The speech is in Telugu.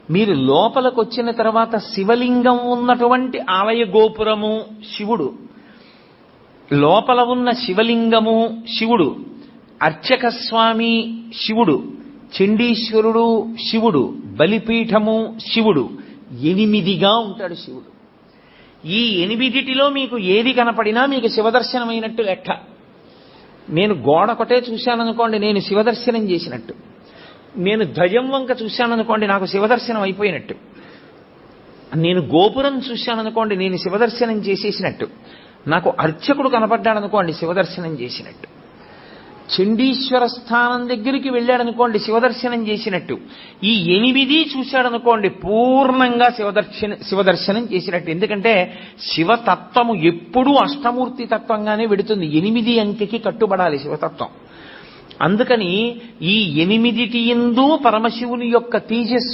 మీరు లోపలికి వచ్చిన తర్వాత శివలింగం ఉన్నటువంటి ఆలయ గోపురము శివుడు, లోపల ఉన్న శివలింగము శివుడు, అర్చక స్వామి శివుడు, చండీశ్వరుడు శివుడు, బలిపీఠము శివుడు, 8గా ఉంటాడు శివుడు. ఈ 8 మీకు ఏది కనపడినా మీకు శివదర్శనమైనట్టు లెక్క. నేను గోడ ఒకటే చూశాననుకోండి, నేను శివదర్శనం చేసినట్టు. నేను ధ్వజం వంక చూశాననుకోండి, నాకు శివదర్శనం అయిపోయినట్టు. నేను గోపురం చూశాననుకోండి, నేను శివదర్శనం చేసేసినట్టు. నాకు అర్చకుడు కనపడ్డాడనుకోండి, శివదర్శనం చేసినట్టు. చండీశ్వర స్థానం దగ్గరికి వెళ్ళాడనుకోండి, శివదర్శనం చేసినట్టు. ఈ 8 చూశాడనుకోండి, పూర్ణంగా శివదర్శనం చేసినట్టు. ఎందుకంటే శివతత్వము ఎప్పుడూ అష్టమూర్తి తత్వంగానే వెడుతుంది. 8 అంకెకి కట్టుబడాలి శివతత్వం. అందుకని ఈ 8 యందు పరమశివుని యొక్క తేజస్సు